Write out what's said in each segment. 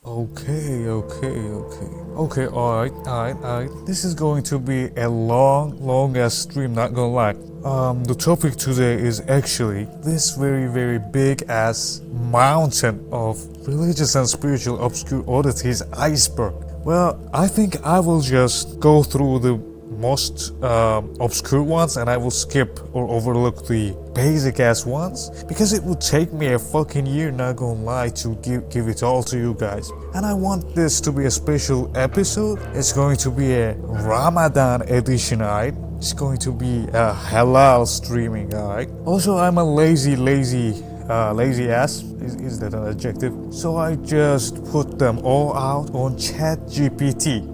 Okay, alright. This is going to be a long ass stream, not gonna lie. The topic today is actually this very big ass mountain of religious and spiritual obscure oddities iceberg. Well, I think I will just go through the most obscure ones and I will skip or overlook the basic ass ones because it would take me a fucking year, not gonna lie, to give it all to you guys. And I want this to be a special episode. It's going to be a Ramadan edition, alright? It's going to be a halal streaming, alright? Also, I'm a lazy ass. Is that an adjective? So I just put them all out on ChatGPT.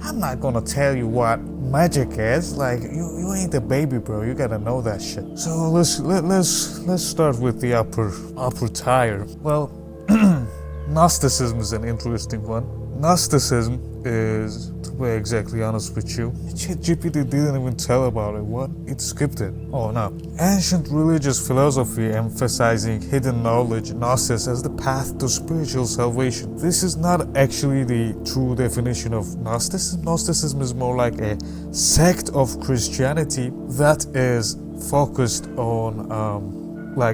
I'm not gonna tell you what magic is. Like you ain't a baby, bro. You gotta know that shit. So let's start with the upper tier. Well, Gnosticism is an interesting one. Gnosticism is, to be exactly honest with you, ChatGPT didn't even tell about it. What? It skipped it. Oh no. Ancient religious philosophy emphasizing hidden knowledge, Gnosis as the path to spiritual salvation. This is not actually the true definition of Gnosticism. Gnosticism is more like a sect of Christianity that is focused on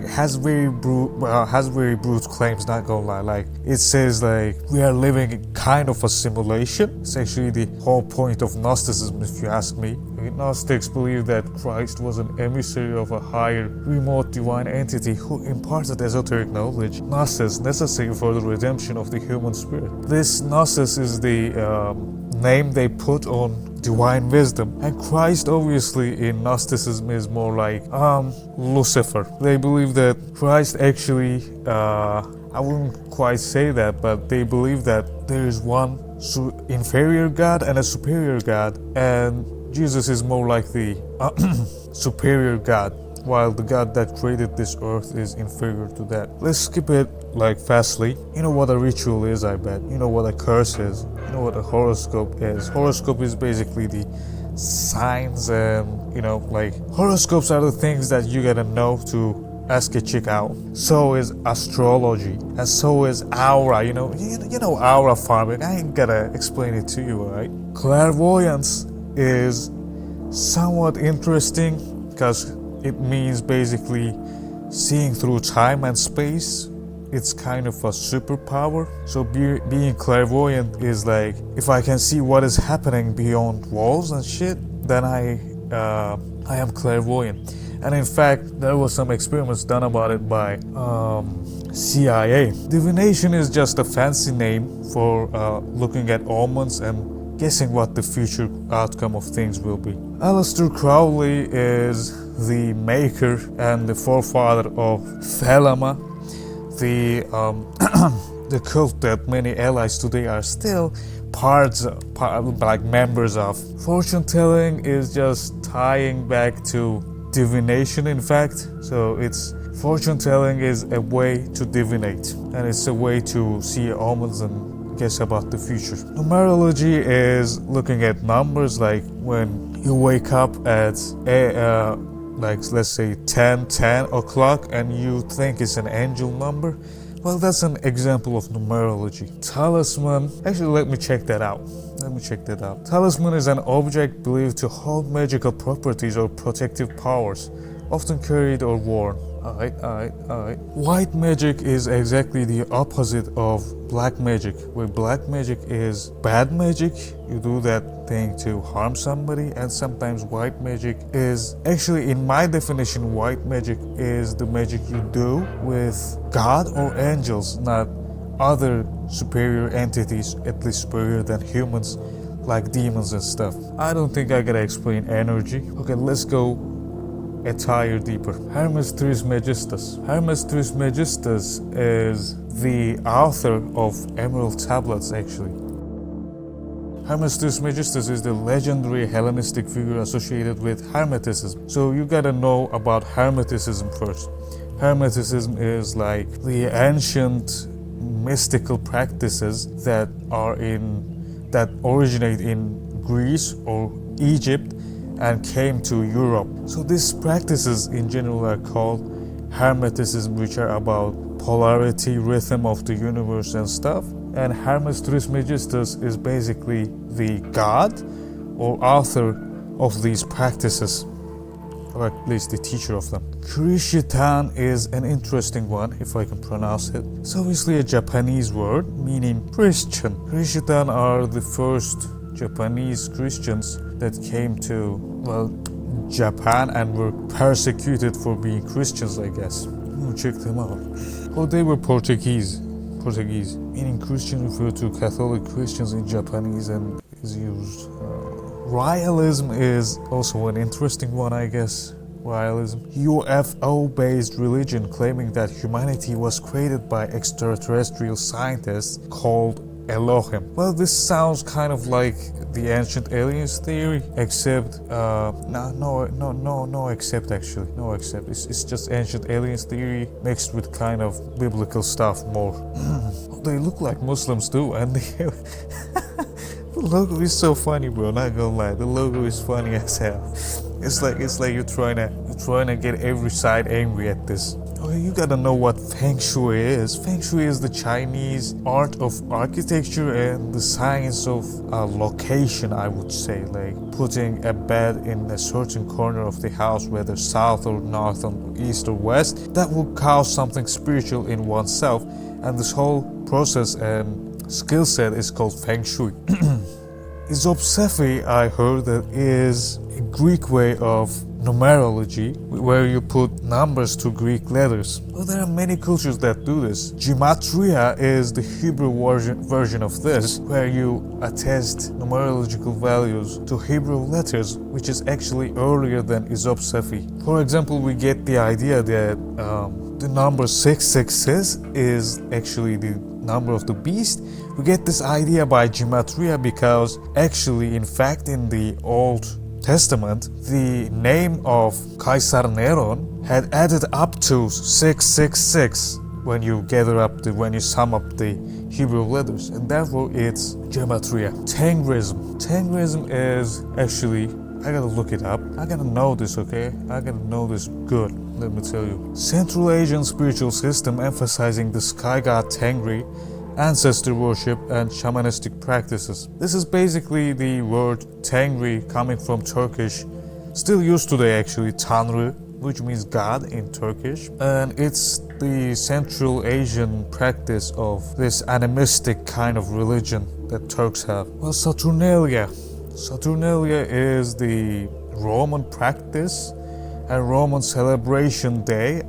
has very brute claims, not gonna lie. Like it says like we are living in kind of a simulation. It's actually the whole point of Gnosticism, if you ask me. Gnostics believe that Christ was an emissary of a higher, remote divine entity who imparted esoteric knowledge, Gnosis, necessary for the redemption of the human spirit. This Gnosis is the name they put on divine wisdom, and Christ obviously in Gnosticism is more like Lucifer. They believe that Christ actually I wouldn't quite say that, but they believe that there is one inferior God and a superior God, and Jesus is more like the superior God, while the God that created this earth is inferior to that. Let's skip it like fastly. You know what a ritual is, I bet. You know what a curse is. You know what a horoscope is. Horoscope is basically the signs and, like horoscopes are the things that you gotta know to ask a chick out. So is astrology, and so is aura. You know aura farming. I ain't gotta explain it to you, alright? Clairvoyance is somewhat interesting because it means basically seeing through time and space. It's kind of a superpower. So being clairvoyant is like, if I can see what is happening beyond walls and shit, then I am clairvoyant. And in fact, there was some experiments done about it by CIA. Divination is just a fancy name for looking at omens and guessing what the future outcome of things will be. Aleister Crowley is the maker and the forefather of Thelema, the the cult that many allies today are still members of. Fortune telling is just tying back to divination, in fact. So fortune telling is a way to divinate, and it's a way to see omens and guess about the future. Numerology is looking at numbers, like when you wake up at let's say 10 o'clock and you think it's an angel number. Well, that's an example of numerology. Talisman, actually let me check that out. Talisman is an object believed to hold magical properties or protective powers, often carried or worn. Alright. White magic is exactly the opposite of black magic, where black magic is bad magic. You do that thing to harm somebody, and sometimes white magic is, actually in my definition, white magic is the magic you do with God or angels, not other superior entities, at least superior than humans, like demons and stuff. I don't think I gotta explain energy. Okay, let's go a tier deeper. Hermes Trismegistus. Hermes Trismegistus is the author of Emerald Tablets, actually. Hermes Trismegistus is the legendary Hellenistic figure associated with Hermeticism. So you gotta know about Hermeticism first. Hermeticism is like the ancient mystical practices that originate in Greece or Egypt and came to Europe. So these practices in general are called Hermeticism, which are about polarity, rhythm of the universe and stuff. And Hermes Trismegistus is basically the god or author of these practices, or at least the teacher of them. Krishitan is an interesting one, if I can pronounce it. It's obviously a Japanese word meaning Christian. Krishitan are the first Japanese Christians that came to, well, Japan and were persecuted for being Christians, I guess. Check them out. Oh, they were Portuguese, meaning Christian referred to Catholic Christians in Japanese and is used. Realism is also an interesting one, I guess. Realism. UFO-based religion claiming that humanity was created by extraterrestrial scientists called Elohim. Well, this sounds kind of like the ancient aliens theory, except no except. It's just ancient aliens theory mixed with kind of biblical stuff more. They look like Muslims too, and they the logo is so funny, bro. Not gonna lie, the logo is funny as hell. It's like you're trying to get every side angry at this. Okay, you gotta know what Feng Shui is. Feng Shui is the Chinese art of architecture and the science of location, I would say. Like putting a bed in a certain corner of the house, whether south or north or east or west, that will cause something spiritual in oneself. And this whole process and skill set is called Feng Shui. Isopsephy, I heard, that is a Greek way of numerology, where you put numbers to Greek letters. Well, there are many cultures that do this. Gematria is the Hebrew version of this, where you attest numerological values to Hebrew letters, which is actually earlier than Isopsephy. For example, we get the idea that the number 666 is actually the number of the beast. We get this idea by Gematria because actually, in fact, in the Old Testament, the name of Caesar Neron had added up to 666 when you sum up the Hebrew letters, and therefore it's Gematria. Tengrism. Tengrism is actually, I gotta look it up. I gotta know this, okay? I gotta know this good, let me tell you. Central Asian spiritual system emphasizing the sky god Tengri, ancestor worship, and shamanistic practices. This is basically the word Tengri coming from Turkish, still used today actually, Tanrı, which means God in Turkish. And it's the Central Asian practice of this animistic kind of religion that Turks have. Well, Saturnalia. Saturnalia is the Roman practice and Roman celebration day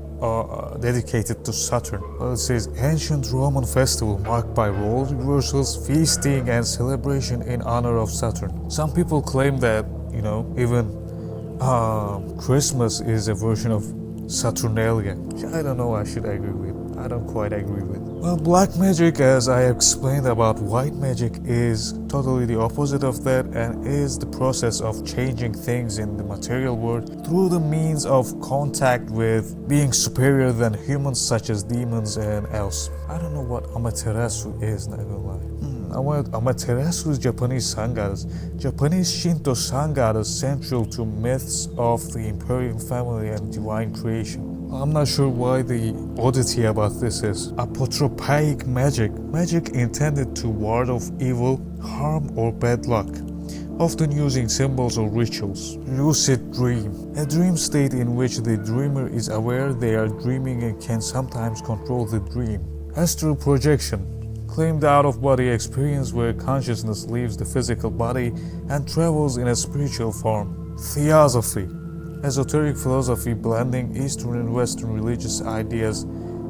dedicated to Saturn. Well, it says ancient Roman festival marked by role reversals, feasting, and celebration in honor of Saturn. Some people claim that, even Christmas is a version of Saturnalia. I don't know, I should agree with. I don't quite agree with. Well, black magic, as I explained about white magic, is totally the opposite of that and is the process of changing things in the material world through the means of contact with beings superior than humans such as demons and elves. I don't know what Amaterasu is, not gonna lie. Amaterasu is Japanese sun goddess. Japanese Shinto sun goddess central to myths of the imperial family and divine creation. I'm not sure why the oddity about this is. Apotropaic magic. Magic intended to ward off evil, harm, or bad luck, often using symbols or rituals. Lucid dream. A dream state in which the dreamer is aware they are dreaming and can sometimes control the dream. Astral projection. Claimed out-of-body experience where consciousness leaves the physical body and travels in a spiritual form. Theosophy. Esoteric philosophy blending Eastern and Western religious ideas,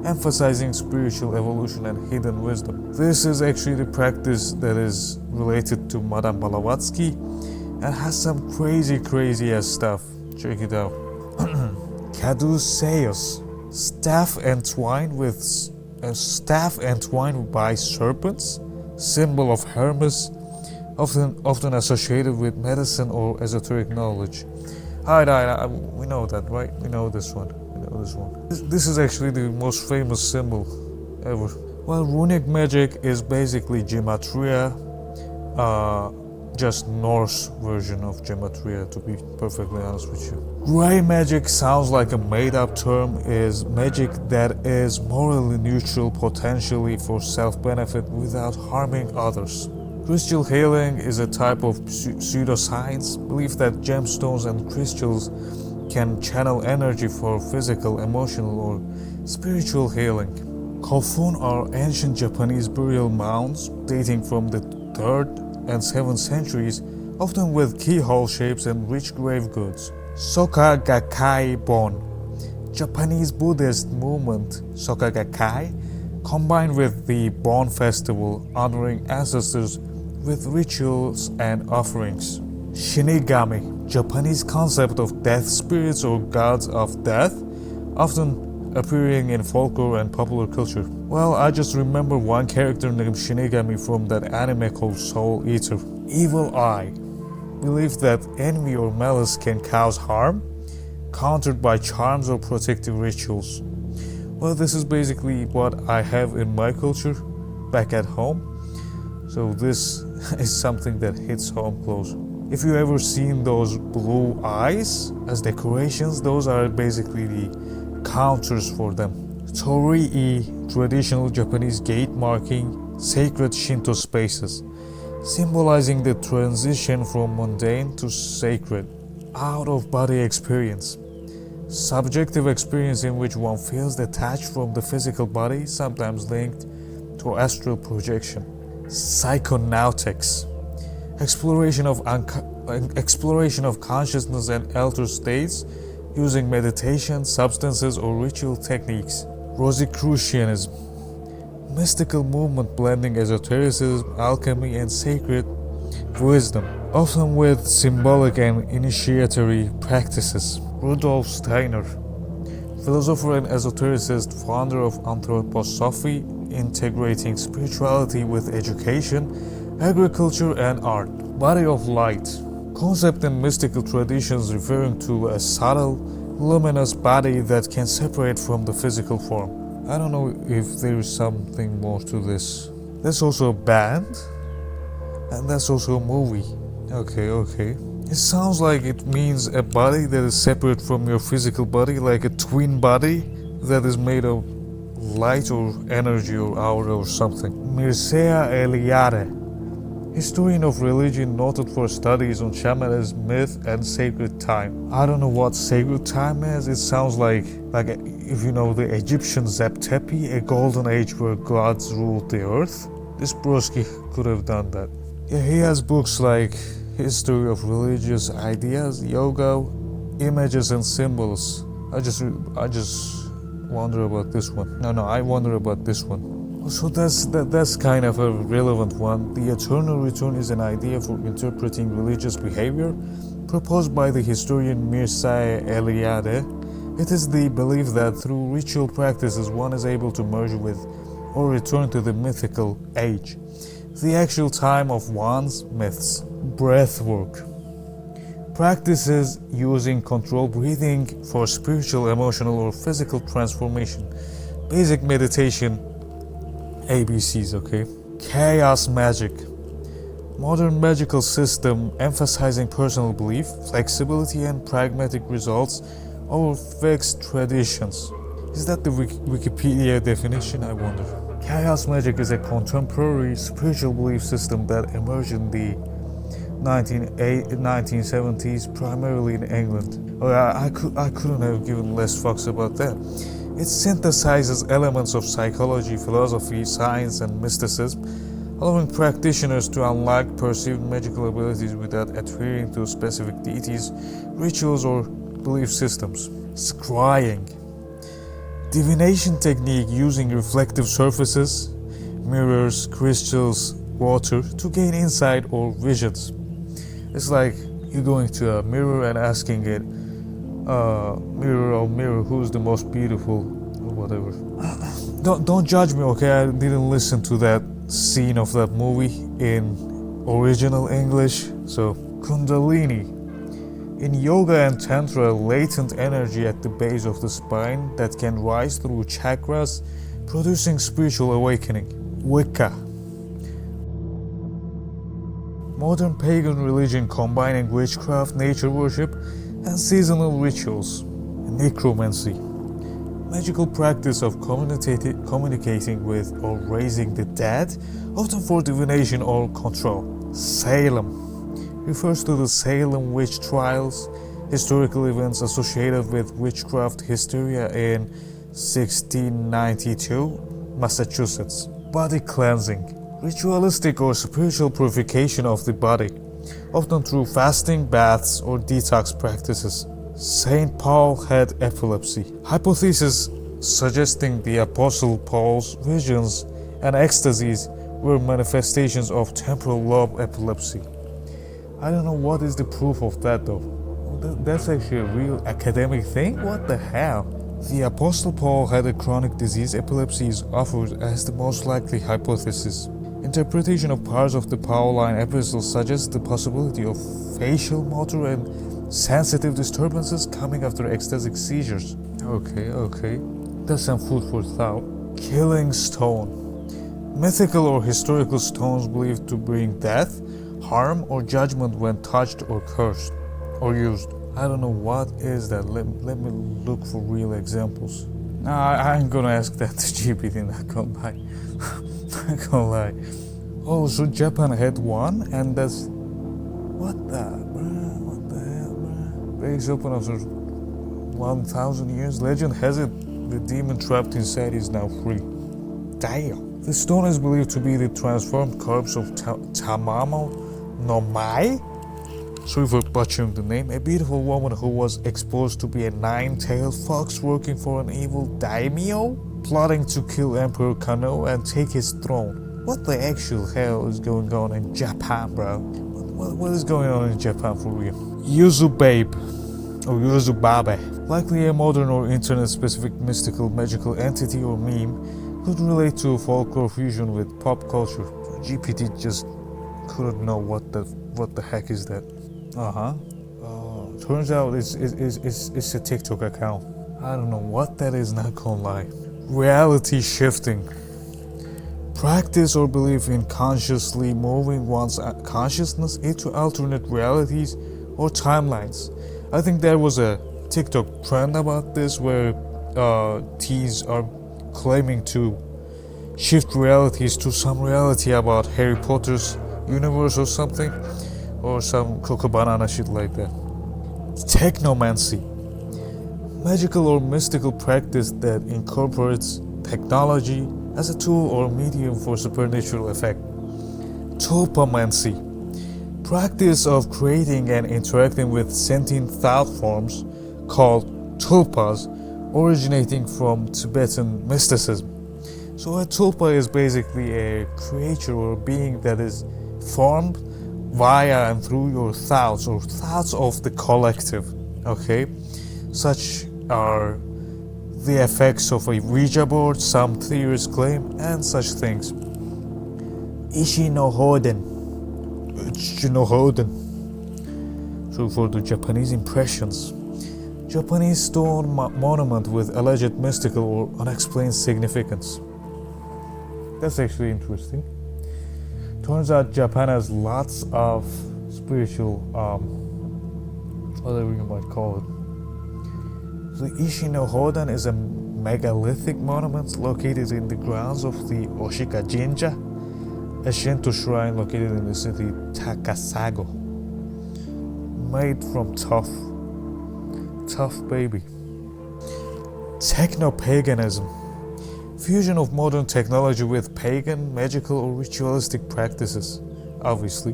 emphasizing spiritual evolution and hidden wisdom. This is actually the practice that is related to Madame Blavatsky and has some crazy ass stuff. Check it out. Caduceus. Staff entwined by serpents, symbol of Hermes, often associated with medicine or esoteric knowledge. Alright, we know that, right? We know this one. This is actually the most famous symbol ever. Well, runic magic is basically Gematria, just Norse version of Gematria, to be perfectly honest with you. Gray magic sounds like a made-up term, is magic that is morally neutral, potentially for self-benefit without harming others. Crystal healing is a type of pseudoscience, belief that gemstones and crystals can channel energy for physical, emotional, or spiritual healing. Kofun are ancient Japanese burial mounds dating from the 3rd and 7th centuries, often with keyhole shapes and rich grave goods. Soka Gakkai Bon, Japanese Buddhist movement Soka Gakkai, combined with the Bon festival honoring ancestors with rituals and offerings. Shinigami, Japanese concept of death spirits or gods of death, often appearing in folklore and popular culture. Well, I just remember one character named Shinigami from that anime called Soul Eater. Evil Eye, belief that envy or malice can cause harm, countered by charms or protective rituals. Well, this is basically what I have in my culture back at home. So this is something that hits home close. If you ever seen those blue eyes as decorations, those are basically the counters for them. Torii, traditional Japanese gate marking sacred Shinto spaces, symbolizing the transition from mundane to sacred, out-of-body experience. Subjective experience in which one feels detached from the physical body, sometimes linked to astral projection. Psychonautics, exploration of consciousness and altered states using meditation, substances, or ritual techniques. Rosicrucianism, mystical movement blending esotericism, alchemy, and sacred wisdom, often with symbolic and initiatory practices. Rudolf Steiner, philosopher and esotericist, founder of anthroposophy, integrating spirituality with education, agriculture, and art. Body of light, concept in mystical traditions referring to a subtle, luminous body that can separate from the physical form. I don't know if there's something more to this. There's also a band, and that's also a movie. Okay. It sounds like it means a body that is separate from your physical body, like a twin body that is made of light or energy or aura or something. Mircea Eliade, historian of religion noted for studies on shamanism, myth, and sacred time. I don't know what sacred time is. It sounds like if you know the Egyptian Zep Tepi, a golden age where gods ruled the earth. This broski could have done that. Yeah, he has books like History of Religious Ideas, Yoga, Images and Symbols. I just wonder about this one. I wonder about this one. So that's kind of a relevant one. The eternal return is an idea for interpreting religious behavior proposed by the historian Mircea Eliade. It is the belief that through ritual practices one is able to merge with or return to the mythical age, the actual time of one's myths. Breathwork, practices using controlled breathing for spiritual, emotional, or physical transformation. Basic meditation, ABCs, okay? Chaos magic, modern magical system emphasizing personal belief, flexibility, and pragmatic results over fixed traditions. Is that the Wikipedia definition, I wonder? Chaos magic is a contemporary spiritual belief system that emerged in the 1970s, primarily in England. I couldn't have given less fucks about that. It synthesizes elements of psychology, philosophy, science, and mysticism, allowing practitioners to unlock perceived magical abilities without adhering to specific deities, rituals, or belief systems. Scrying, divination technique using reflective surfaces, mirrors, crystals, water to gain insight or visions. It's like you going to a mirror and asking it, mirror, oh mirror, who's the most beautiful, or whatever. Don't judge me, okay? I didn't listen to that scene of that movie in original English. So, Kundalini. In yoga and tantra, latent energy at the base of the spine that can rise through chakras, producing spiritual awakening. Wicca, modern pagan religion combining witchcraft, nature worship, and seasonal rituals. Necromancy, magical practice of communicating with or raising the dead, often for divination or control. Salem refers to the Salem witch trials, historical events associated with witchcraft hysteria in 1692, Massachusetts. Body cleansing, ritualistic or spiritual purification of the body, often through fasting, baths, or detox practices. Saint Paul had epilepsy. Hypothesis suggesting the Apostle Paul's visions and ecstasies were manifestations of temporal lobe epilepsy. I don't know what is the proof of that though. That's actually a real academic thing? What the hell? The Apostle Paul had a chronic disease. Epilepsy is offered as the most likely hypothesis. Interpretation of parts of the Pauline epistles suggests the possibility of facial, motor, and sensitive disturbances coming after ecstatic seizures. Okay. That's some food for thought. Killing stone. Mythical or historical stones believed to bring death, harm, or judgment when touched or cursed or used. I don't know what is that. Let me look for real examples. Nah, I ain't gonna ask that to GPT, not gonna lie. Not gonna lie. Oh, so Japan had one, and that's... What the hell, bruh? Breaks open after 1,000 years. Legend has it the demon trapped inside is now free. Damn. The stone is believed to be the transformed corpse of Tamamo no Mai. Sorry for butchering the name. A beautiful woman who was exposed to be a nine-tailed fox working for an evil daimyo, plotting to kill Emperor Kano and take his throne. What the actual hell is going on in Japan, bro? What is going on in Japan for real? Yuzu Babe, or Yuzu Babe, likely a modern or internet-specific mystical magical entity or meme, could relate to folklore fusion with pop culture. GPT just couldn't know what the heck is that. Turns out it's a TikTok account. I don't know what that is, not gonna lie. Reality shifting. Practice or belief in consciously moving one's consciousness into alternate realities or timelines. I think there was a TikTok trend about this where teens are claiming to shift realities to some reality about Harry Potter's universe or something, or some cocoa banana shit like that. Technomancy, magical or mystical practice that incorporates technology as a tool or medium for supernatural effect. Tulpamancy, practice of creating and interacting with sentient thought forms called tulpas, originating from Tibetan mysticism. So a tulpa is basically a creature or being that is formed via and through your thoughts or thoughts of the collective. Okay, such are the effects of a Ouija board, some theorists claim, and such things. Ishi no Hoden. So for the Japanese impressions, Japanese stone monument with alleged mystical or unexplained significance. That's actually interesting. Turns out Japan has lots of spiritual, whatever you might call it. The Ishi no Hodan is a megalithic monument located in the grounds of the Oshika Jinja, a Shinto shrine located in the city Takasago. Made from tough baby. Techno-paganism. Fusion of modern technology with pagan, magical, or ritualistic practices, obviously.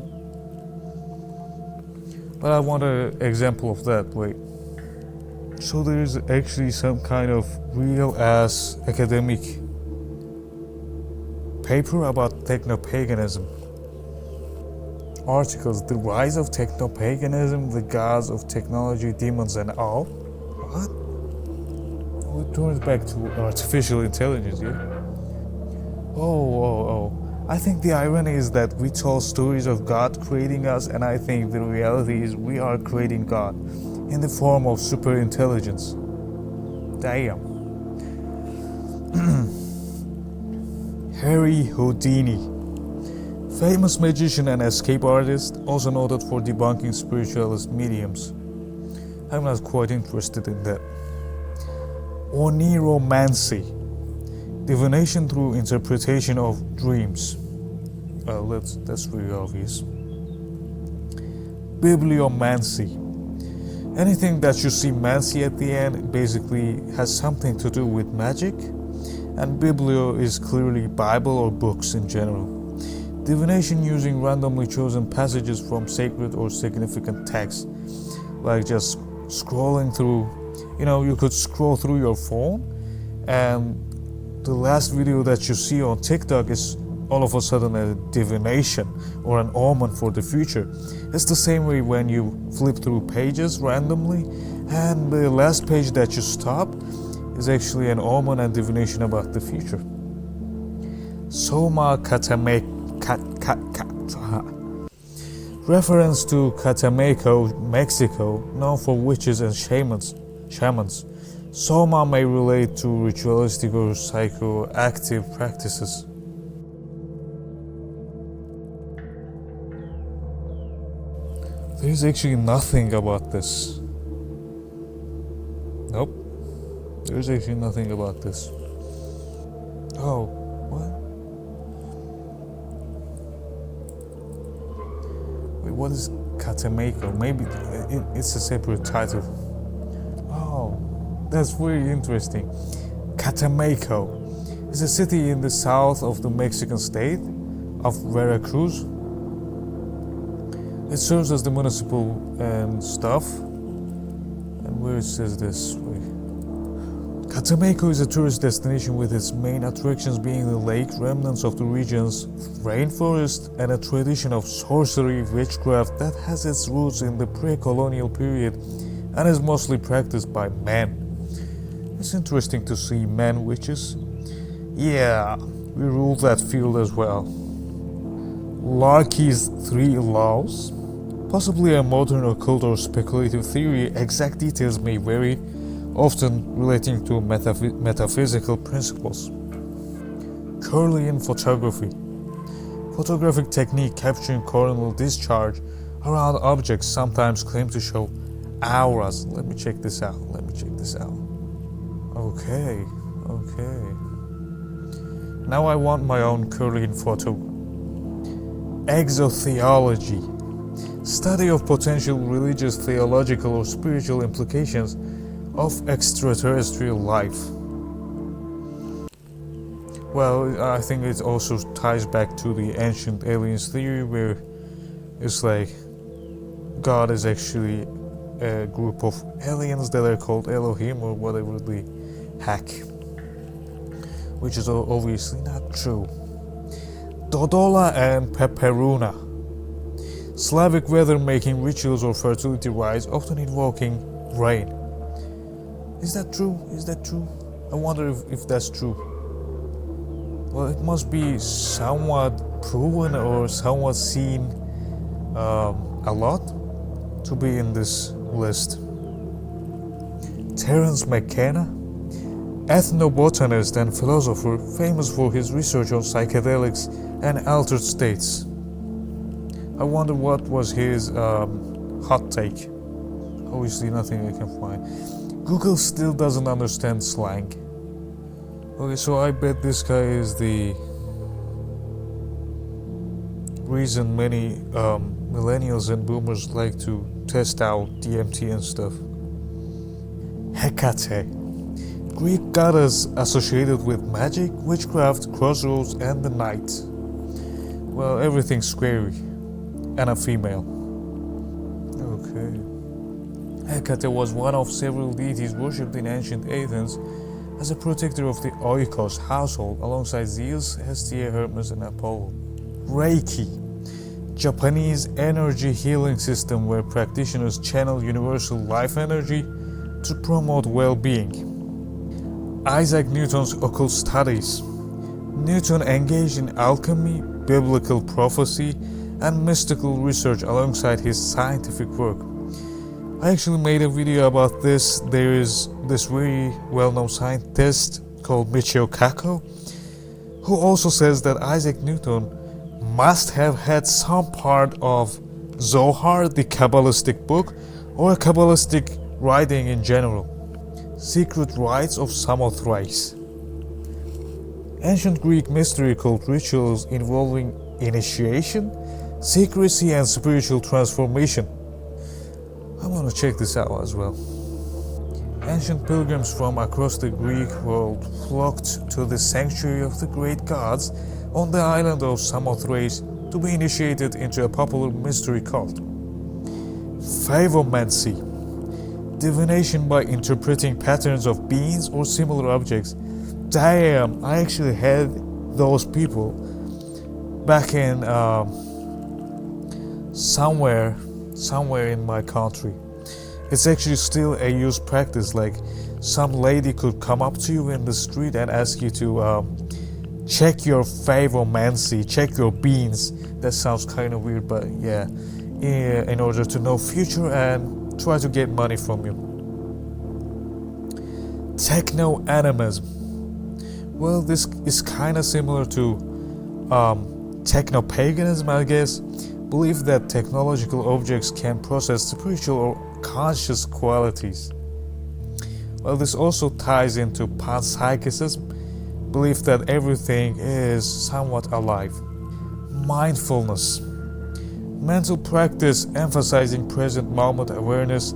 But I want an example of that, wait. So there is actually some kind of real-ass academic paper about techno-paganism. Articles, the rise of techno-paganism, the gods of technology, demons and all. What? It turns back to artificial intelligence, yeah? Oh. I think the irony is that we tell stories of God creating us, and I think the reality is we are creating God in the form of super intelligence. Damn. Harry Houdini, famous magician and escape artist, also noted for debunking spiritualist mediums. I'm not quite interested in that. Oniromancy, divination through interpretation of dreams. Well, that's very obvious. Bibliomancy, anything that you see mancy at the end basically has something to do with magic, and biblio is clearly Bible or books in general. Divination using randomly chosen passages from sacred or significant texts, like just scrolling through, you could scroll through your phone and the last video that you see on TikTok is all of a sudden a divination or an omen for the future. It's the same way when you flip through pages randomly and the last page that you stop is actually an omen and divination about the future. Soma reference to Catameco, Mexico, known for witches and shamans. Soma may relate to ritualistic or psychoactive practices. There's actually nothing about this. Nope. There's actually nothing about this. Oh, what? Wait, what is Catameco? Maybe it's a separate title. Oh, that's very interesting. Catameco is a city in the south of the Mexican state of Veracruz. It serves as the municipal and stuff. And where it says this way. Catameco is a tourist destination with its main attractions being the lake, remnants of the region's rainforest, and a tradition of sorcery, witchcraft that has its roots in the pre-colonial period and is mostly practiced by men. It's interesting to see men witches. Yeah, we rule that field as well. Larky's 3 laws. Possibly a modern occult or speculative theory, exact details may vary, often relating to metaphysical principles. Kirlian photography. Photographic technique capturing coronal discharge around objects sometimes claimed to show auras. Let me check this out. Okay. Now I want my own Kirlian photo. Exotheology. Study of potential religious, theological, or spiritual implications of extraterrestrial life. Well, I think it also ties back to the ancient aliens theory, where it's like God is actually a group of aliens that are called Elohim or whatever the heck, which is obviously not true. Dodola and Peperuna. Slavic weather-making rituals or fertility rites, often invoking rain. Is that true? I wonder if that's true. Well, it must be somewhat proven or somewhat seen a lot to be in this list. Terence McKenna, ethnobotanist and philosopher famous for his research on psychedelics and altered states. I wonder what was his hot take. Obviously nothing I can find. Google still doesn't understand slang. Okay, so I bet this guy is the reason many millennials and boomers like to test out DMT and stuff. Hecate, Greek goddess associated with magic, witchcraft, crossroads, and the night. Well, everything's scary. And a female. Okay. Hecate was one of several deities worshipped in ancient Athens as a protector of the Oikos household alongside Zeus, Hestia, Hermes, and Apollo. Reiki, Japanese energy healing system where practitioners channel universal life energy to promote well-being. Isaac Newton's occult studies. Newton engaged in alchemy, biblical prophecy, and mystical research alongside his scientific work. I actually made a video about this. There is this very well-known scientist called Michio Kaku, who also says that Isaac Newton must have had some part of Zohar, the Kabbalistic book, or a Kabbalistic writing in general. Secret rites of Samothrace. Ancient Greek mystery cult rituals involving initiation, secrecy, and spiritual transformation. I want to check this out as well. Ancient pilgrims from across the Greek world flocked to the sanctuary of the great gods on the island of Samothrace to be initiated into a popular mystery cult. Favomancy, divination by interpreting patterns of beings or similar objects. Damn, I actually had those people back in somewhere in my country. It's actually still a used practice. Like, some lady could come up to you in the street and ask you to check your favomancy, check your beans. That sounds kind of weird, but yeah, in order to know future and try to get money from you. Techno-animism. Well, this is kind of similar to techno-paganism, I guess. Belief that technological objects can possess spiritual or conscious qualities. Well, this also ties into panpsychism, belief that everything is somewhat alive. Mindfulness, mental practice emphasizing present moment awareness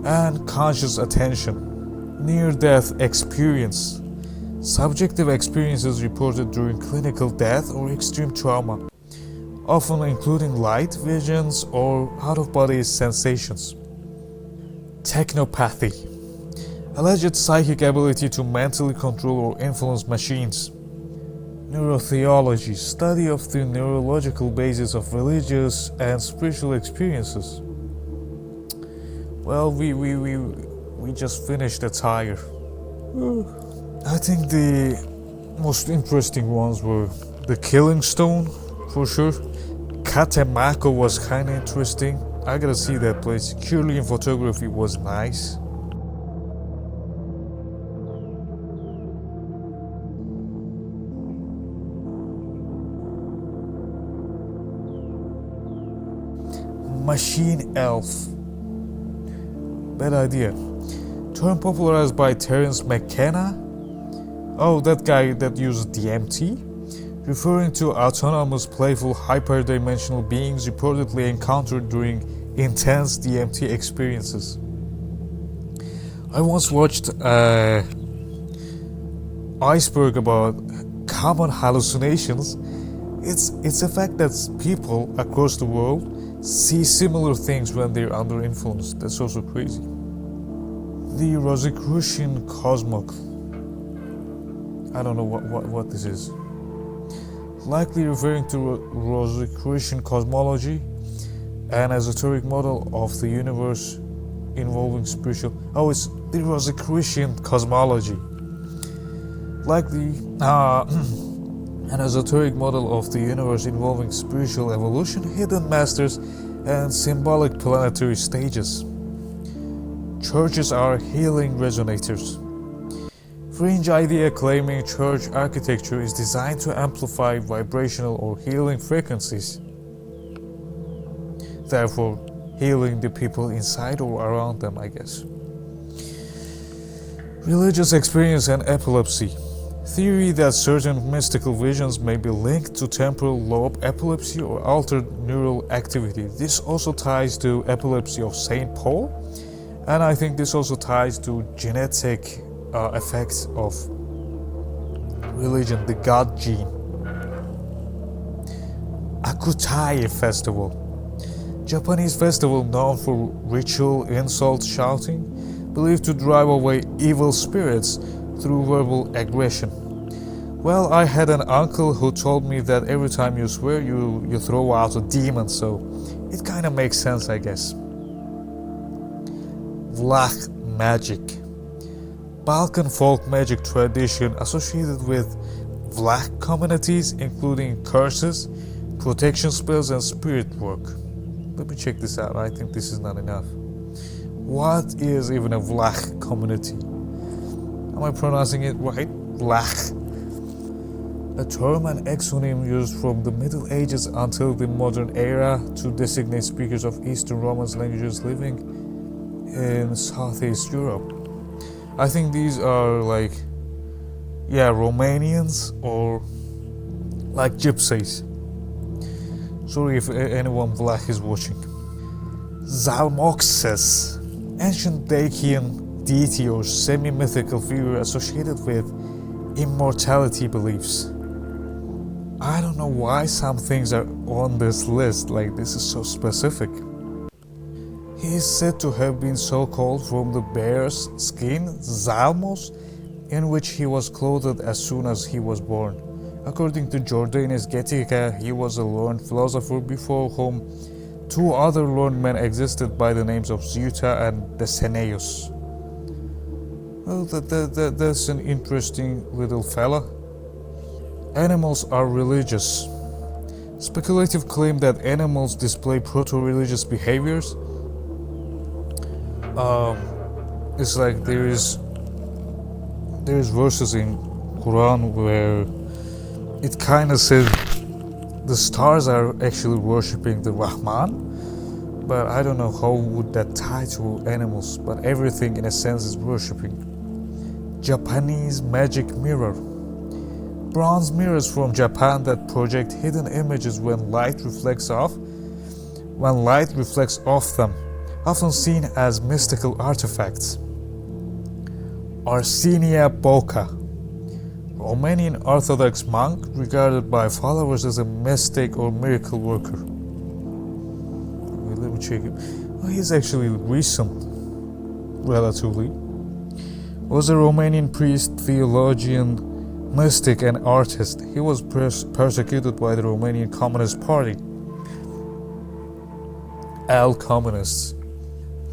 and conscious attention. Near-death experience, subjective experiences reported during clinical death or extreme trauma, often including light visions or out-of-body sensations. Technopathy, alleged psychic ability to mentally control or influence machines. Neurotheology, study of the neurological basis of religious and spiritual experiences. Well, we just finished a tire. I think the most interesting ones were the Killing Stone, for sure. Katemako was kind of interesting. I gotta see that place. Kirlian photography was nice. Machine elf. Bad idea. Term popularized by Terence McKenna. Oh, that guy that used DMT? Referring to autonomous, playful, hyperdimensional beings reportedly encountered during intense DMT experiences. I once watched Iceberg about common hallucinations. It's a fact that people across the world see similar things when they're under influence. That's also crazy. The Rosicrucian Cosmog. I don't know what this is. Likely referring to Rosicrucian cosmology, an esoteric model of the universe involving spiritual. Oh, it's the Rosicrucian cosmology. Likely an esoteric model of the universe involving spiritual evolution, hidden masters, and symbolic planetary stages. Churches are healing resonators. Fringe idea claiming church architecture is designed to amplify vibrational or healing frequencies, therefore healing the people inside or around them, I guess. Religious experience and epilepsy. Theory that certain mystical visions may be linked to temporal lobe epilepsy or altered neural activity. This also ties to epilepsy of St. Paul, and I think this also ties to genetic effects of religion, the God gene. Akutai Festival, Japanese festival known for ritual insult shouting, believed to drive away evil spirits through verbal aggression. Well, I had an uncle who told me that every time you swear, you throw out a demon, so it kind of makes sense, I guess. Vlach magic, Balkan folk magic tradition associated with Vlach communities, including curses, protection spells, and spirit work. Let me check this out. I think this is not enough. What is even a Vlach community? Am I pronouncing it right? Vlach. A term and exonym used from the Middle Ages until the modern era to designate speakers of Eastern Romance languages living in Southeast Europe. I think these are like, yeah, Romanians or like gypsies. Sorry if anyone black is watching. Zalmoxis, ancient Dacian deity or semi-mythical figure associated with immortality beliefs. I don't know why some things are on this list, like this is so specific. He is said to have been so called from the bear's skin, Zalmos, in which he was clothed as soon as he was born. According to Jordanes Getica, he was a learned philosopher before whom two other learned men existed by the names of Zeuta and Deceneus. Well, that's an interesting little fella. Animals are religious. Speculative claim that animals display proto-religious behaviors. It's like there's verses in Quran where it kind of says the stars are actually worshipping the Rahman, but I don't know how would that tie to animals, but everything in a sense is worshipping. Japanese magic mirror. Bronze mirrors from Japan that project hidden images when light reflects off them, often seen as mystical artifacts. Arsenia Boca, Romanian Orthodox monk regarded by followers as a mystic or miracle worker. Let me check it. Oh, he's actually recent, relatively. Was a Romanian priest, theologian, mystic and artist. He was persecuted by the Romanian Communist Party. Communists.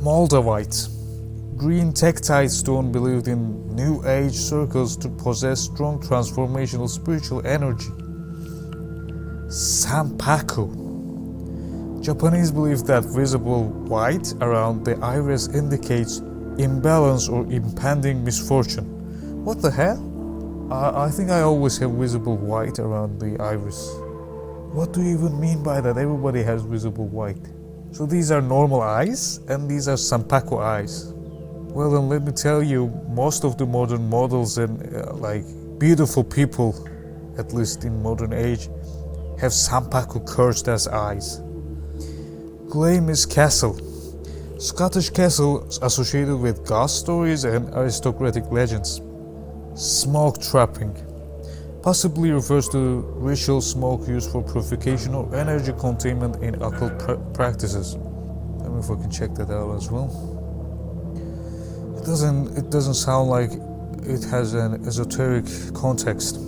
Moldavite. Green tektite stone believed in New Age circles to possess strong transformational spiritual energy. Sanpaku. Japanese believe that visible white around the iris indicates imbalance or impending misfortune. What the hell? I think I always have visible white around the iris. What do you even mean by that? Everybody has visible white. So these are normal eyes and these are Sanpaku eyes. Well, then let me tell you, most of the modern models and like beautiful people, at least in modern age, have Sanpaku cursed as eyes. Glamis Castle. Scottish castle associated with ghost stories and aristocratic legends. Smoke trapping. Possibly refers to ritual smoke used for purification or energy containment in occult practices. Let me fucking check that out as well. It doesn't sound like it has an esoteric context,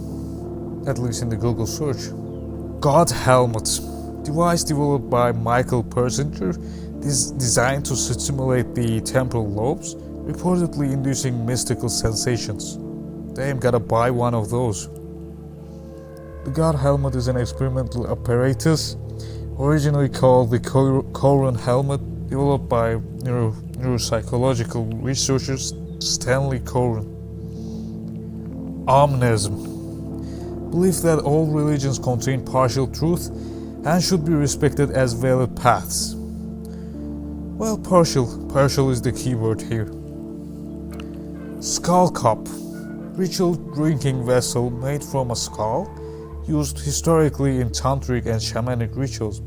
at least in the Google search. God helmet. Device developed by Michael Persinger, designed to stimulate the temporal lobes, reportedly inducing mystical sensations. Damn, gotta buy one of those. The God helmet is an experimental apparatus, originally called the Coron helmet, developed by neuropsychological researchers Stanley Coren. Omnism. Belief that all religions contain partial truth and should be respected as valid paths. Well, partial is the key word here. Skull cup. Ritual drinking vessel made from a skull, used historically in tantric and shamanic rituals.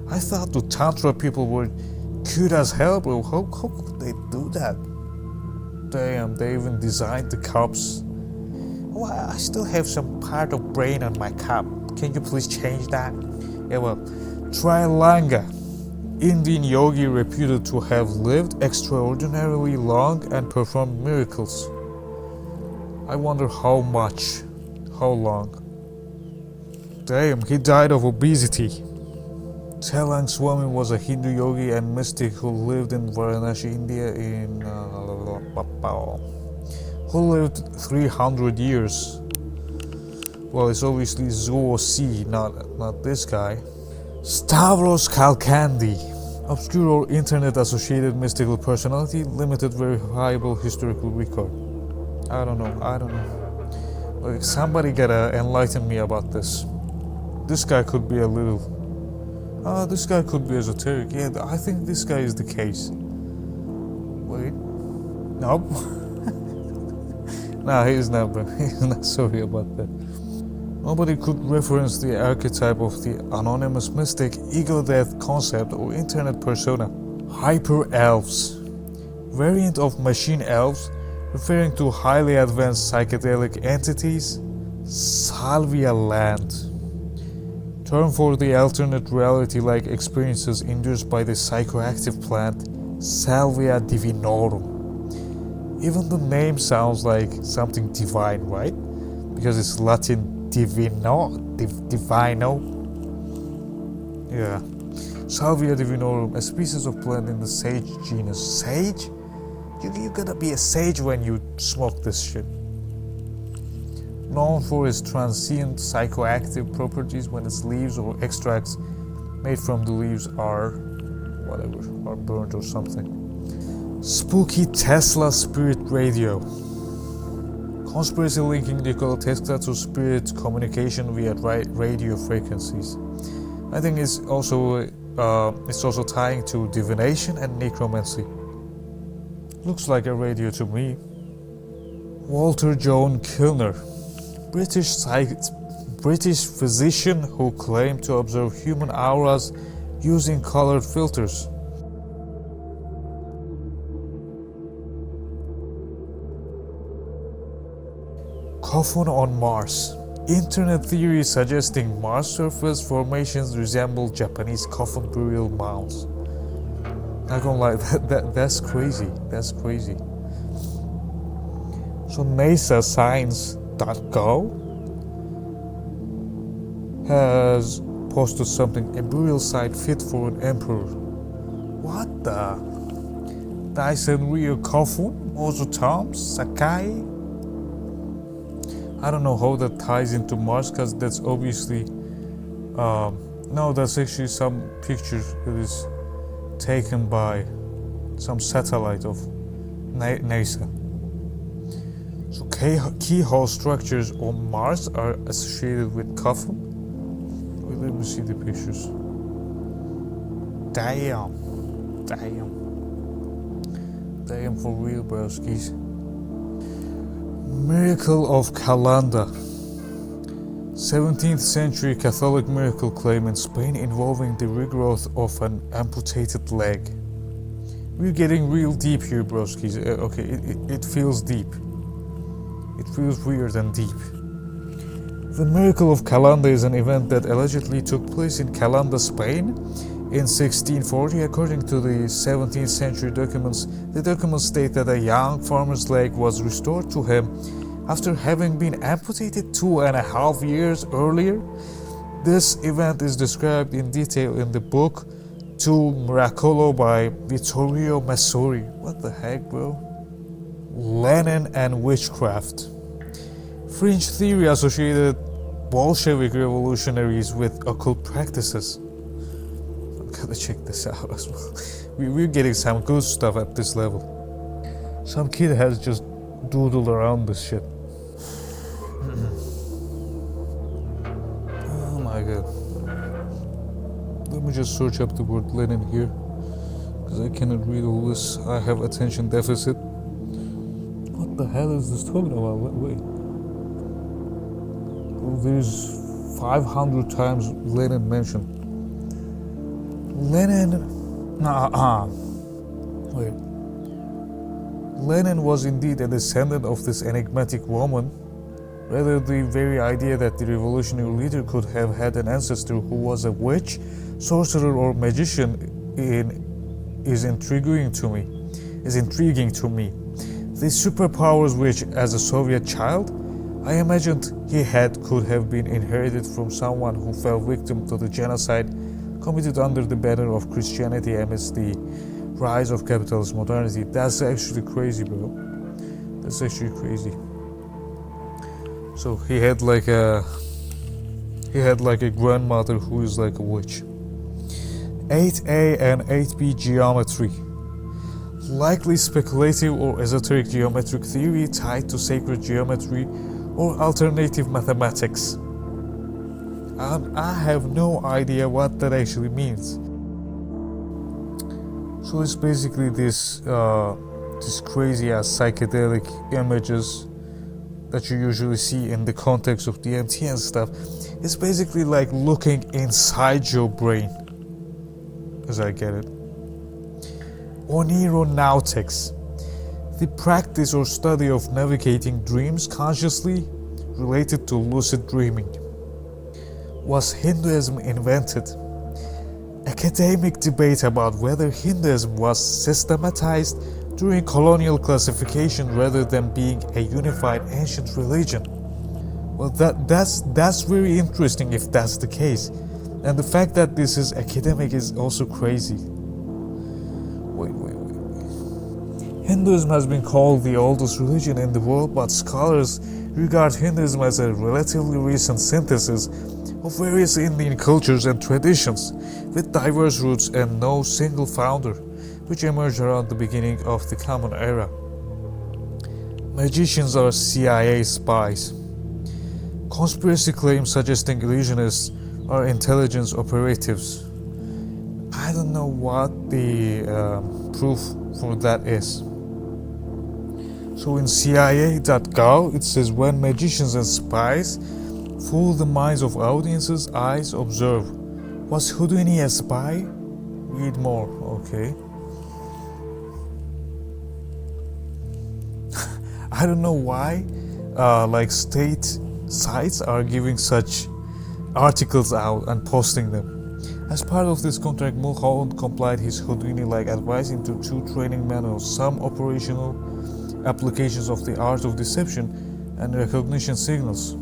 I thought the tantra people were cute as hell, bro. How could they do that? Damn, they even designed the cups. Oh, I still have some part of brain on my cup. Can you please change that? Yeah, well, Trilanga. Indian yogi reputed to have lived extraordinarily long and performed miracles. I wonder how long. Damn, he died of obesity. Telang Swami was a Hindu yogi and mystic who lived in Varanasi, India who lived 300 years. Well, it's obviously Zuo C, not this guy. Stavros Kalkandi, obscure or internet-associated mystical personality, limited verifiable historical record. I don't know. Like, somebody gotta enlighten me about this. This guy could be a little... this guy could be esoteric. Yeah, I think this guy is the case. Wait. Nope. Nah, he's not, bro. He's not sorry about that. Nobody could reference the archetype of the anonymous mystic, ego-death concept, or internet persona. Hyper-elves. Variant of machine elves, referring to highly advanced psychedelic entities. Salvia land. Term for the alternate reality-like experiences induced by the psychoactive plant Salvia divinorum. Even the name sounds like something divine, right? Because it's Latin divino. Yeah. Salvia divinorum, a species of plant in the sage genus. Sage? You gotta be a sage when you smoke this shit. Known for its transient psychoactive properties when its leaves or extracts made from the leaves are burned or something. Spooky Tesla spirit radio. Conspiracy linking Nikola Tesla to spirit communication via radio frequencies. I think it's also tying to divination and necromancy. Looks like a radio to me. Walter John Kilner, British physician who claimed to observe human auras using colored filters. Coffin on Mars. Internet theory suggesting Mars surface formations resemble Japanese coffin burial mounds. Not gonna lie, that's crazy. That's crazy. So NASA Science.gov has posted something, a burial site fit for an emperor. What the? Dyson Rio coffin? Ozo Toms? Sakai? I don't know how that ties into Mars, because that's obviously no, that's actually some picture that is taken by some satellite of NASA. So keyhole structures on Mars are associated with coffin. Wait, let me see the pictures. Damn for real, broskies. Miracle of Calanda. 17th century Catholic miracle claim in Spain involving the regrowth of an amputated leg. We're getting real deep here, broskies. Okay, it feels deep. It feels weird and deep. The Miracle of Calanda is an event that allegedly took place in Calanda, Spain in 1640. According to the 17th century documents, the documents state that a young farmer's leg was restored to him after having been amputated 2.5 years earlier. This event is described in detail in the book Tu Miracolo by Vittorio Messori. What the heck, bro? Lenin and witchcraft. Fringe theory associated Bolshevik revolutionaries with occult practices. I'm gonna check this out as well. We're getting some good stuff at this level. Some kid has just doodled around this shit. Oh my god. Let me just search up the word Lenin here, because I cannot read all this. I have attention deficit. What the hell is this talking about? Wait. There's 500 times Lenin mentioned. Wait. Lenin was indeed a descendant of this enigmatic woman. Rather, the very idea that the revolutionary leader could have had an ancestor who was a witch, sorcerer, or magician is intriguing to me. The superpowers which, as a Soviet child, I imagined he could have been inherited from someone who fell victim to the genocide committed under the banner of Christianity amidst the rise of capitalist modernity. That's actually crazy, bro. That's actually crazy. So he had like a grandmother who is like a witch. 8A and 8B geometry. Likely speculative or esoteric geometric theory tied to sacred geometry or alternative mathematics. And I have no idea what that actually means. So it's basically this these crazy ass psychedelic images that you usually see in the context of DMT and stuff. It's basically like looking inside your brain, as I get it. Onironautics, the practice or study of navigating dreams consciously related to lucid dreaming. Was Hinduism invented? Academic debate about whether Hinduism was systematized during colonial classification rather than being a unified ancient religion. Well, that's very interesting if that's the case. And the fact that this is academic is also crazy. Wait. Hinduism has been called the oldest religion in the world, but scholars regard Hinduism as a relatively recent synthesis of various Indian cultures and traditions, with diverse roots and no single founder, which emerged around the beginning of the Common Era. Magicians are CIA spies. Conspiracy claims suggesting illusionists are intelligence operatives. I don't know what the proof for that is. So in CIA.gov it says, when magicians and spies fool the minds of audiences, eyes observe. Was Houdini a spy? Read more. Okay. I don't know why like state sites are giving such articles out and posting them. As part of this contract, Mulholland complied his Houdini-like advice into 2 training manuals, some operational applications of the art of deception and recognition signals.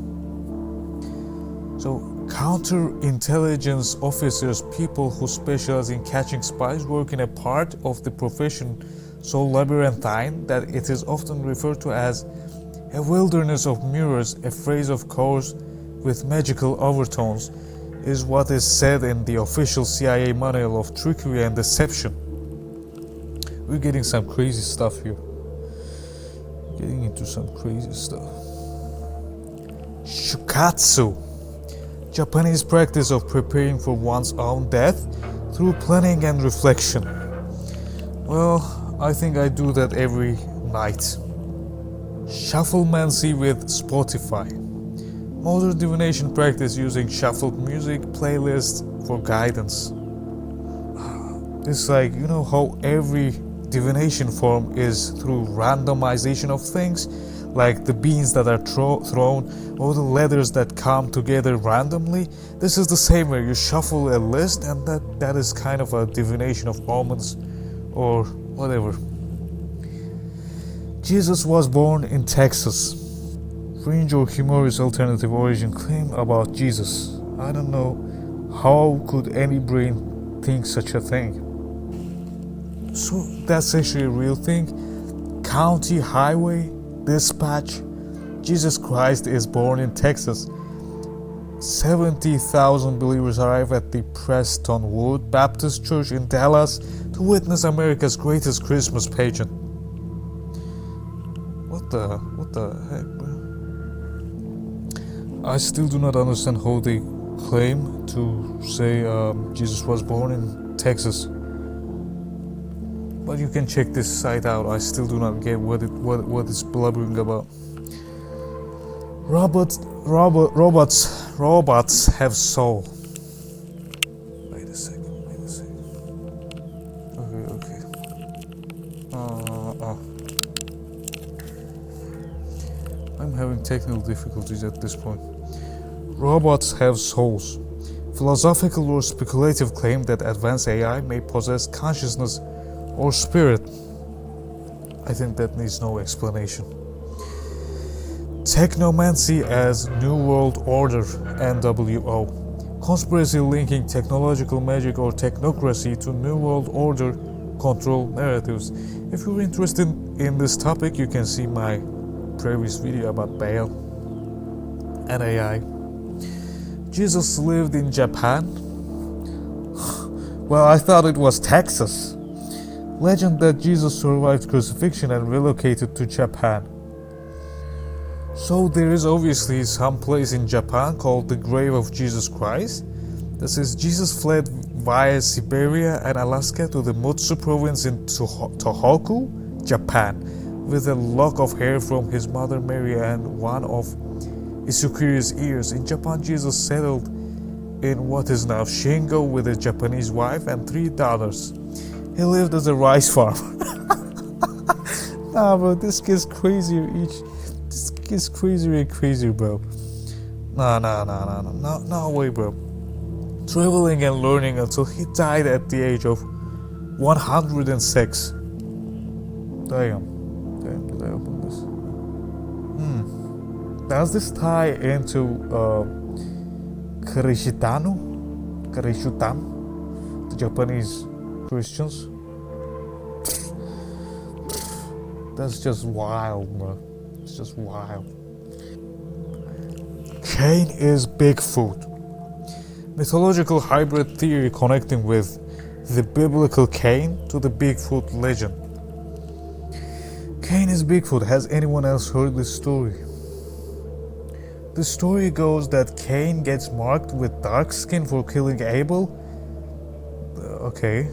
So counterintelligence officers, people who specialize in catching spies, work in a part of the profession so labyrinthine that it is often referred to as a wilderness of mirrors. A phrase, of course, with magical overtones, is what is said in the official CIA manual of trickery and deception. We're getting some crazy stuff here. Getting into some crazy stuff. Shukatsu, Japanese practice of preparing for one's own death through planning and reflection. Well, I think I do that every night. Shufflemancy with Spotify. Modern divination practice using shuffled music playlists for guidance. It's like, you know how every divination form is through randomization of things, like the beans that are thrown or the letters that come together randomly. This is the same way. You shuffle a list, and that is kind of a divination of omens or whatever. Jesus was born in Texas. Fringe or humorous alternative origin claim about Jesus. I don't know how could any brain think such a thing. So that's actually a real thing. County Highway Dispatch. Jesus Christ is born in Texas. 70,000 believers arrive at the Prestonwood Baptist Church in Dallas to witness America's greatest Christmas pageant. What the heck, bro? I still do not understand how they claim to say Jesus was born in Texas. But you can check this site out. I still do not get what it's blubbering about. Robots have soul. Wait a second. Okay. I'm having technical difficulties at this point. Robots have souls. Philosophical or speculative claim that advanced AI may possess consciousness or spirit. I think that needs no explanation. Technomancy as New World Order, NWO. Conspiracy linking technological magic or technocracy to New World Order control narratives. If you're interested in this topic, you can see my previous video about Baal and AI. Jesus lived in Japan? Well, I thought it was Texas. Legend that Jesus survived crucifixion and relocated to Japan. So there is obviously some place in Japan called the Grave of Jesus Christ that says Jesus fled via Siberia and Alaska to the Mutsu province in Tohoku, Japan, with a lock of hair from his mother Mary and one of Isukuru's ears. In Japan, Jesus settled in what is now Shingo with a Japanese wife and 3 daughters. He lived as a rice farmer. Nah, bro, this gets crazier This gets crazier and crazier, bro. No way, bro. Traveling and learning until he died at the age of 106. Damn, did I open this? Does this tie into Karishitanu, the Japanese Christians? That's just wild, bro. It's just wild. Cain is Bigfoot. Mythological hybrid theory connecting with the biblical Cain to the Bigfoot legend. Cain is Bigfoot. Has anyone else heard this story? The story goes that Cain gets marked with dark skin for killing Abel. Okay.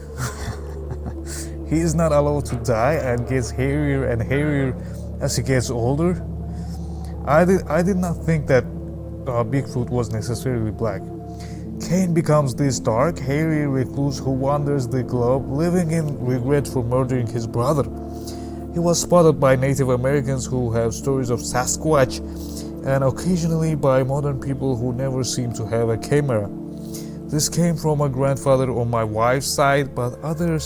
He is not allowed to die and gets hairier and hairier as he gets older. I did not think that Bigfoot was necessarily black. Cain becomes this dark, hairy recluse who wanders the globe, living in regret for murdering his brother. He was spotted by Native Americans who have stories of Sasquatch, and occasionally by modern people who never seem to have a camera. This came from a grandfather on my wife's side, but other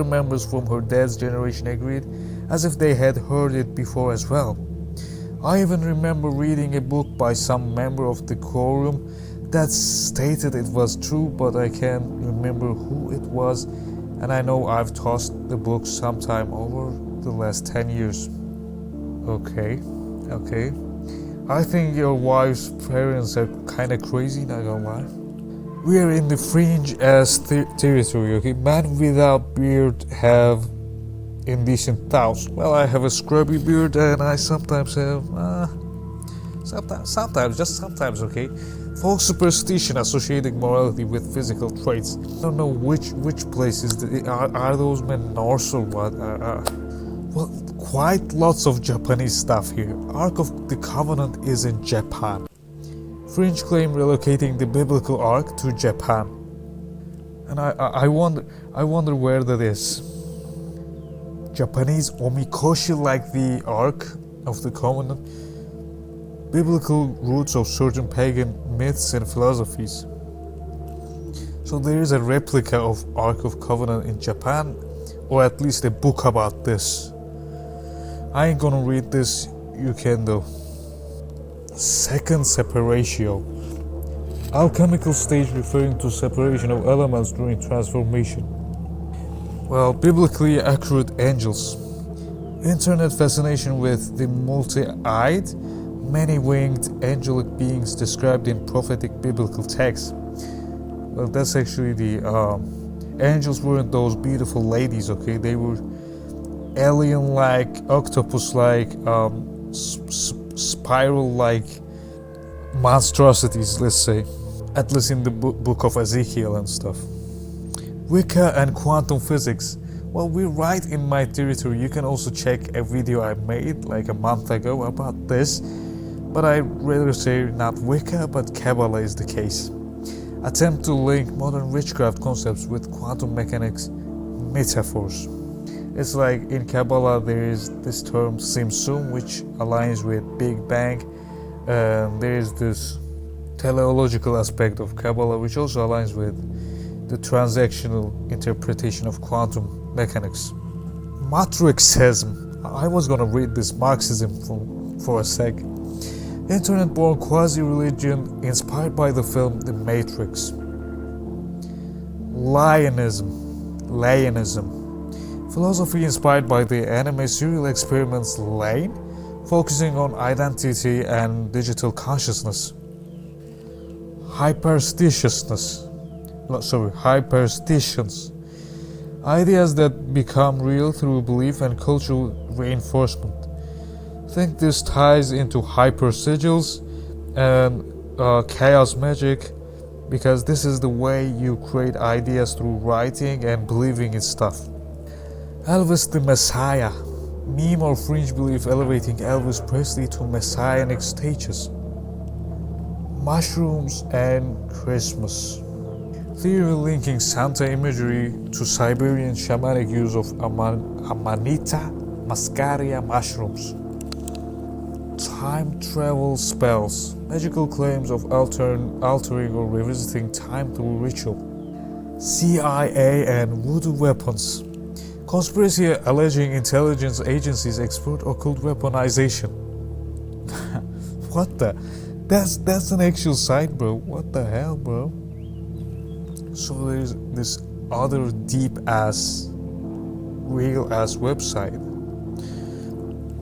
members from her dad's generation agreed, as if they had heard it before as well. I even remember reading a book by some member of the quorum that stated it was true, but I can't remember who it was, and I know I've tossed the book sometime over the last 10 years. Okay. I think your wife's parents are kinda crazy, not gonna lie. We are in the fringe as territory, okay? Men without beard have indecent thoughts. Well, I have a scrubby beard and I sometimes have, sometimes, okay? Folk superstition associating morality with physical traits. I don't know which places, are those men Norse or what? Well, quite lots of Japanese stuff here. Ark of the Covenant is in Japan. Fringe claim relocating the biblical Ark to Japan. And I wonder where that is. Japanese omikoshi, like the Ark of the Covenant. Biblical roots of certain pagan myths and philosophies. So there is a replica of Ark of Covenant in Japan, or at least a book about this. I ain't gonna read this, you can though. Second separatio. Alchemical stage referring to separation of elements during transformation. Well, biblically accurate angels. Internet fascination with the multi-eyed, many-winged angelic beings described in prophetic biblical texts. Well, that's actually the angels weren't those beautiful ladies, okay? They were alien-like, octopus-like, spiral-like monstrosities, let's say. At least in the book of Ezekiel and stuff. Wicca and quantum physics. Well, we're right in my territory. You can also check a video I made like a month ago about this. But I'd rather say not Wicca, but Kabbalah is the case. Attempt to link modern witchcraft concepts with quantum mechanics metaphors. It's like in Kabbalah there is this term Simsum, which aligns with Big Bang. There is this teleological aspect of Kabbalah, which also aligns with the transactional interpretation of quantum mechanics. Matrixism. I was gonna read this Marxism for a sec. Internet-born quasi-religion inspired by the film The Matrix. Lionism. Philosophy inspired by the anime serial experiments Lane, focusing on identity and digital consciousness. Hyperstitions. Ideas that become real through belief and cultural reinforcement. I think this ties into hypersigils and chaos magic, because this is the way you create ideas through writing and believing in stuff. Elvis the Messiah. Meme or fringe belief elevating Elvis Presley to messianic status. Mushrooms and Christmas. Theory linking Santa imagery to Siberian shamanic use of Amanita muscaria mushrooms. Time travel spells. Magical claims of altering or revisiting time through ritual. CIA and voodoo weapons. Conspiracy alleging intelligence agencies export occult weaponization. What the? That's an actual site, bro. What the hell, bro? So there's this other deep ass, real ass website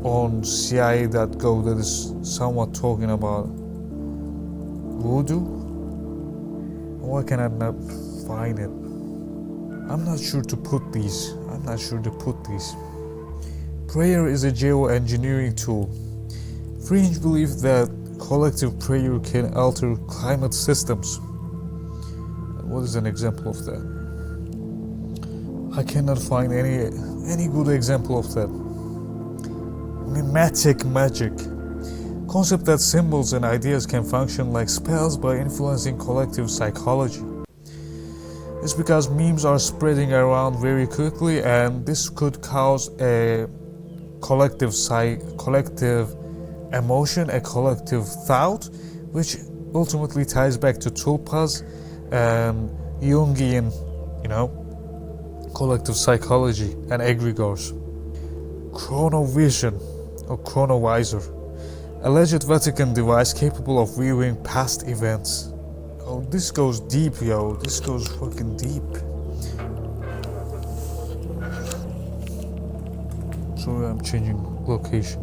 on CIA.gov that is somewhat talking about voodoo. Why can I not find it? I'm not sure to put these. Prayer is a geoengineering tool. Fringe believe that collective prayer can alter climate systems. What is an example of that? I cannot find any good example of that. Mimetic magic. Concept that symbols and ideas can function like spells by influencing collective psychology. It's because memes are spreading around very quickly, and this could cause a collective emotion, a collective thought, which ultimately ties back to tulpas and Jungian, collective psychology and egregores. Chronovision or chronovisor, alleged Vatican device capable of viewing past events. Oh, this goes deep, yo. This goes fucking deep. Sorry, I'm changing location.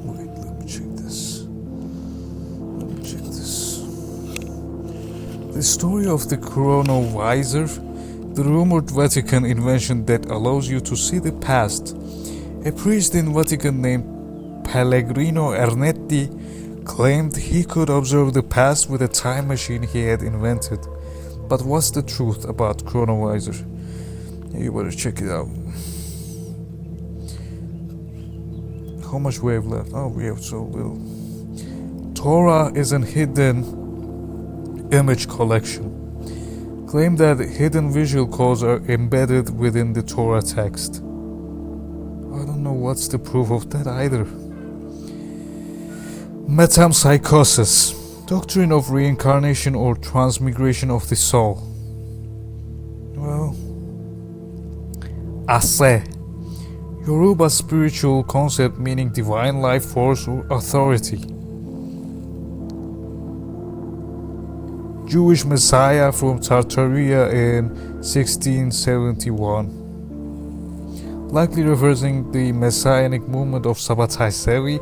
Wait, let me check this. The story of the chronovisor, the rumored Vatican invention that allows you to see the past. A priest in Vatican named Pellegrino Ernetti claimed he could observe the past with a time machine he had invented. But what's the truth about chronovisor? You better check it out. How much we have left? Oh, we have so little. Torah is an hidden image collection. Claim that hidden visual codes are embedded within the Torah text. I don't know what's the proof of that either. Metempsychosis, doctrine of reincarnation or transmigration of the soul. Well, Ase, Yoruba spiritual concept meaning divine life force or authority. Jewish Messiah from Tartaria in 1671. Likely reversing the messianic movement of Sabbatai Sevi,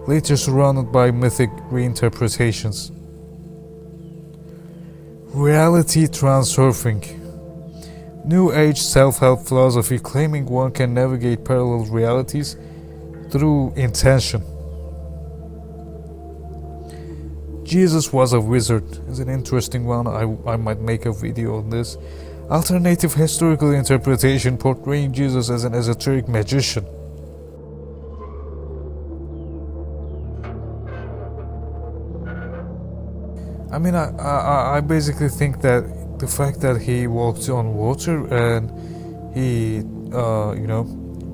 later surrounded by mythic reinterpretations. Reality transurfing. New Age self-help philosophy claiming one can navigate parallel realities through intention. Jesus was a wizard is an interesting one. I might make a video on this. Alternative historical interpretation portraying Jesus as an esoteric magician. I mean, I basically think that the fact that he walked on water and he,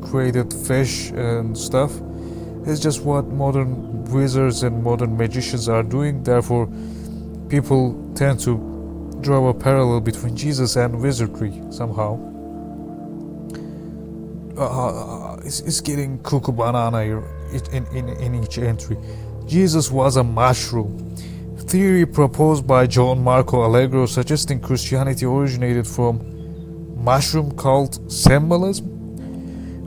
created fish and stuff is just what modern wizards and modern magicians are doing. Therefore, people tend to draw a parallel between Jesus and wizardry somehow. It's getting cuckoo banana here in each entry. Jesus was a mushroom. Theory proposed by John Marco Allegro suggesting Christianity originated from mushroom cult symbolism.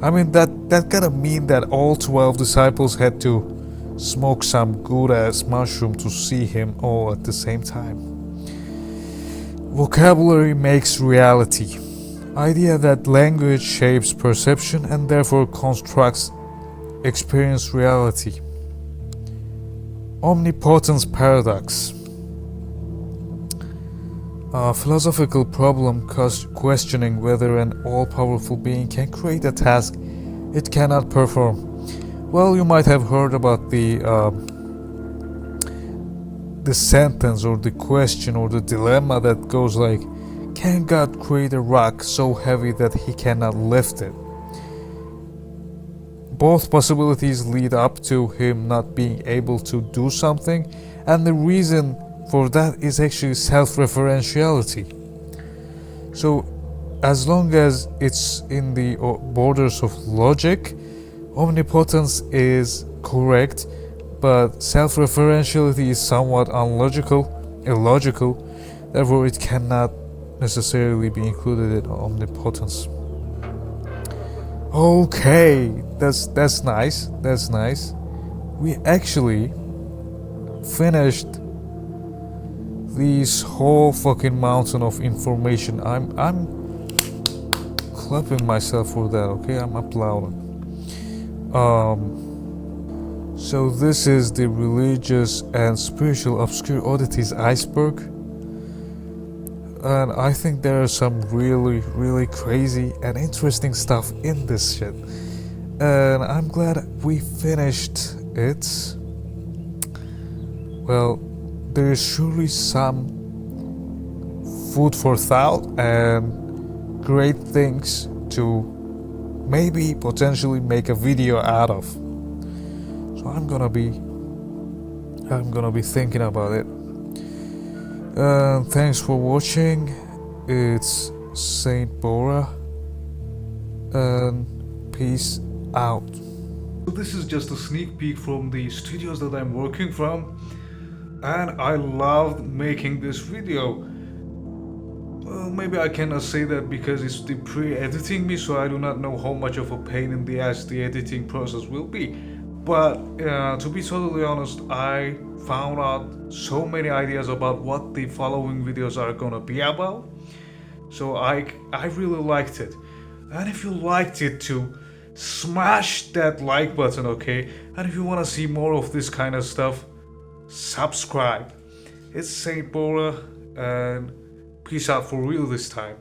I mean, that gotta mean that all 12 disciples had to smoke some good ass mushroom to see him all at the same time. Vocabulary makes reality. Idea that language shapes perception and therefore constructs experience reality. Omnipotence paradox. A philosophical problem questioning whether an all-powerful being can create a task it cannot perform. Well, you might have heard about the sentence or the question or the dilemma that goes like, can God create a rock so heavy that he cannot lift it? Both possibilities lead up to him not being able to do something, and the reason for that is actually self-referentiality. So as long as it's in the borders of logic, omnipotence is correct, but self-referentiality is somewhat illogical, therefore it cannot necessarily be included in omnipotence. Okay, that's nice. That's nice. We actually finished this whole fucking mountain of information. I'm clapping myself for that. Okay, I'm applauding. So this is the religious and spiritual obscure oddities iceberg. And I think there are some really crazy and interesting stuff in this shit. And I'm glad we finished it. Well, there is surely some food for thought and great things to maybe potentially make a video out of. So I'm gonna be thinking about it. Thanks for watching. It's Saint Bora, and peace out. So this is just a sneak peek from the studios that I'm working from, and I loved making this video. Well, maybe I cannot say that because it's the pre-editing me, so I do not know how much of a pain in the ass the editing process will be. But to be totally honest, I found out so many ideas about what the following videos are gonna be about. So I really liked it. And if you liked it too, smash that like button, okay? And if you wanna see more of this kind of stuff, subscribe. It's Saint Bora, and peace out for real this time.